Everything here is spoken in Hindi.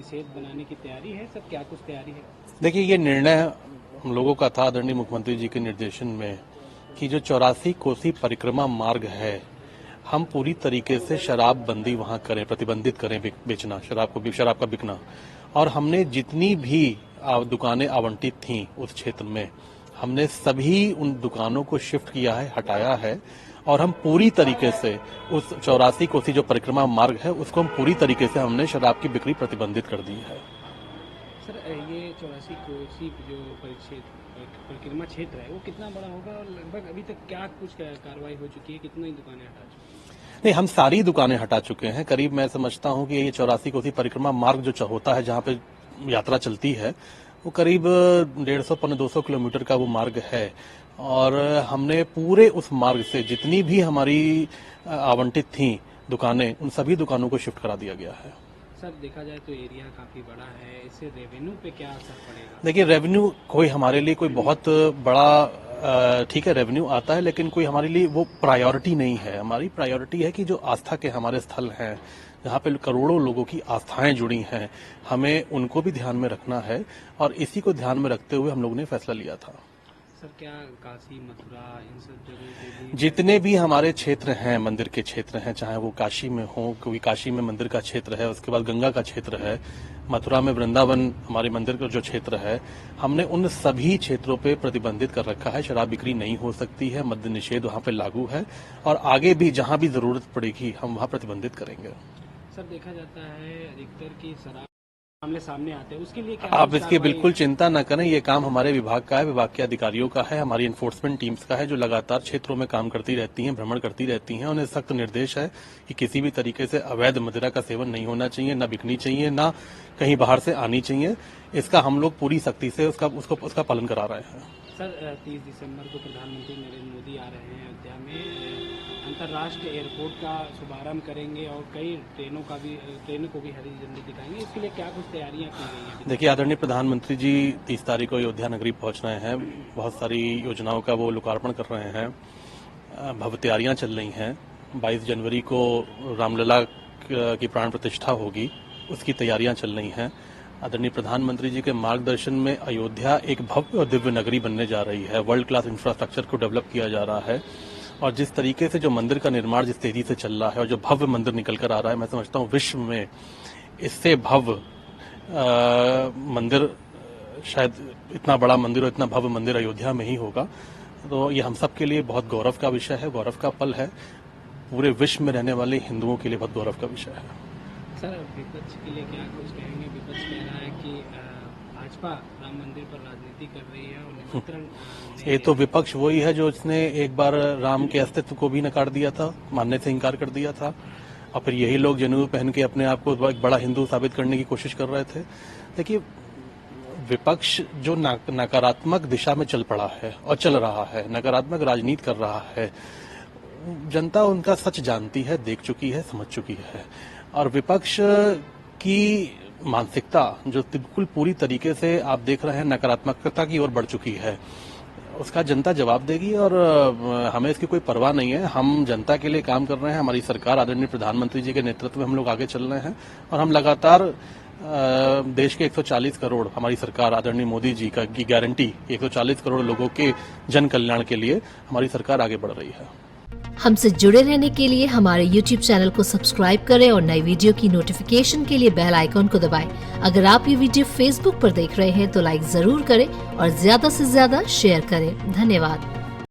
निषेध बनाने की तैयारी है? सब क्या कुछ तैयारी है? देखिए, ये निर्णय हम लोगों का था आदरणीय मुख्यमंत्री जी के निर्देशन में कि जो 84 कोसी परिक्रमा मार्ग है, हम पूरी तरीके से शराब बंदी वहां करें, प्रतिबंधित करें बेचना, शराब का बिकना। और हमने जितनी भी दुकानें आवंटित थीं उस क्षेत्र में, हमने सभी उन दुकानों को शिफ्ट किया है, हटाया है। और हम पूरी तरीके से उस 84 कोसी जो परिक्रमा मार्ग है उसको हम पूरी तरीके से हमने शराब की बिक्री प्रतिबंधित कर दी है। सर, ये 84 कोसी जो परिक्रमा क्षेत्र है वो कितना बड़ा होगा और लगभग अभी तक क्या कुछ कार्रवाई हो चुकी है? कितनी दुकानें हटा चुकी है? नहीं, हम सारी दुकानें हटा चुके हैं। करीब मैं समझता हूं कि ये 84 कोसी परिक्रमा मार्ग जो होता है, जहां पे यात्रा चलती है, वो करीब 150-200 किलोमीटर का वो मार्ग है। और हमने पूरे उस मार्ग से जितनी भी हमारी आवंटित थी दुकानें, उन सभी दुकानों को शिफ्ट करा दिया गया है। सर, देखा जाए तो एरिया काफी बड़ा है, इससे रेवेन्यू पे क्या असर पड़ेगा? देखिए, रेवेन्यू कोई हमारे लिए कोई बहुत बड़ा, ठीक है, रेवेन्यू आता है, लेकिन कोई हमारे लिए वो प्रायोरिटी नहीं है। हमारी प्रायोरिटी है कि जो आस्था के हमारे स्थल हैं, जहाँ पे करोड़ों लोगों की आस्थाएं जुड़ी हैं, हमें उनको भी ध्यान में रखना है। और इसी को ध्यान में रखते हुए हम लोगों ने फैसला लिया था। सर, क्या काशी, मथुरा, इन सब जगह जितने भी हमारे क्षेत्र हैं, मंदिर के क्षेत्र हैं, चाहे वो काशी में हो, क्योंकि काशी में मंदिर का क्षेत्र है, उसके बाद गंगा का क्षेत्र है, मथुरा में वृंदावन हमारे मंदिर का जो क्षेत्र है, हमने उन सभी क्षेत्रों पे प्रतिबंधित कर रखा है। शराब बिक्री नहीं हो सकती है, मद्य निषेध वहां पे लागू है। और आगे भी जहां भी जरूरत पड़ेगी हम वहां प्रतिबंधित करेंगे। सर, देखा जाता है अधिकतर की शराब मामले सामने आते हैं, उसके लिए क्या आप इसकी बिल्कुल चिंता न करें। ये काम हमारे विभाग का है, विभाग के अधिकारियों का है, हमारी एनफोर्समेंट टीम्स का है, जो लगातार क्षेत्रों में काम करती रहती हैं, भ्रमण करती रहती हैं। उन्हें सख्त निर्देश है कि किसी भी तरीके से अवैध मदिरा का सेवन नहीं होना चाहिए, न बिकनी चाहिए, न कहीं बाहर से आनी चाहिए। इसका हम लोग पूरी सख्ती से उसका पालन करा रहे हैं। सर, 30 दिसंबर को प्रधानमंत्री नरेंद्र मोदी आ रहे हैं अयोध्या में, अंतर्राष्ट्रीय एयरपोर्ट का शुभारंभ करेंगे और कई ट्रेनों को भी हरी झंडी दिखाएंगे। इसके लिए क्या कुछ तैयारियां की गई हैं? देखिए, आदरणीय प्रधानमंत्री जी 30 तारीख को अयोध्या नगरी पहुंच रहे हैं। बहुत सारी योजनाओं का वो लोकार्पण कर रहे हैं, भव्य तैयारियां चल रही हैं। 22 जनवरी को रामलला की प्राण प्रतिष्ठा होगी, उसकी तैयारियां चल रही हैं। आदरणीय प्रधानमंत्री जी के मार्गदर्शन में अयोध्या एक भव्य और दिव्य नगरी बनने जा रही है। वर्ल्ड क्लास इंफ्रास्ट्रक्चर को डेवलप किया जा रहा है। और जिस तरीके से जो मंदिर का निर्माण जिस तेजी से चल रहा है और जो भव्य मंदिर निकल कर आ रहा है, मैं समझता हूँ विश्व में इससे भव्य मंदिर, शायद इतना बड़ा मंदिर और इतना भव्य मंदिर अयोध्या में ही होगा। तो ये हम सब के लिए बहुत गौरव का विषय है, गौरव का पल है। पूरे विश्व में रहने वाले हिंदुओं के लिए बहुत गौरव का विषय है। सर, विपक्ष के लिए क्या कुछ कहेंगे? विपक्ष कह रहा है कि भाजपा राम मंदिर पर राजनीति कर रही है और निमंत्रण ये तो विपक्ष वही है जो इसने एक बार राम के अस्तित्व को भी नकार दिया था, मानने से इनकार कर दिया था। और फिर यही लोग जनेऊ पहन के अपने आप को एक बड़ा हिंदू साबित करने की कोशिश कर रहे थे। देखिए, विपक्ष जो नकारात्मक दिशा में चल पड़ा है और चल रहा है, नकारात्मक राजनीति कर रहा है, जनता उनका सच जानती है, देख चुकी है, समझ चुकी है। और विपक्ष की मानसिकता जो बिल्कुल पूरी तरीके से आप देख रहे हैं नकारात्मकता की ओर बढ़ चुकी है, उसका जनता जवाब देगी। और हमें इसकी कोई परवाह नहीं है। हम जनता के लिए काम कर रहे हैं। हमारी सरकार आदरणीय प्रधानमंत्री जी के नेतृत्व में हम लोग आगे चल रहे हैं और हम लगातार देश के 140 करोड़, हमारी सरकार आदरणीय मोदी जी की गारंटी 140 करोड़ लोगों के जन कल्याण के लिए हमारी सरकार आगे बढ़ रही है। हमसे जुड़े रहने के लिए हमारे YouTube चैनल को सब्सक्राइब करें और नई वीडियो की नोटिफिकेशन के लिए बेल आइकॉन को दबाएं। अगर आप ये वीडियो Facebook पर देख रहे हैं तो लाइक जरूर करें और ज्यादा से ज्यादा शेयर करें। धन्यवाद।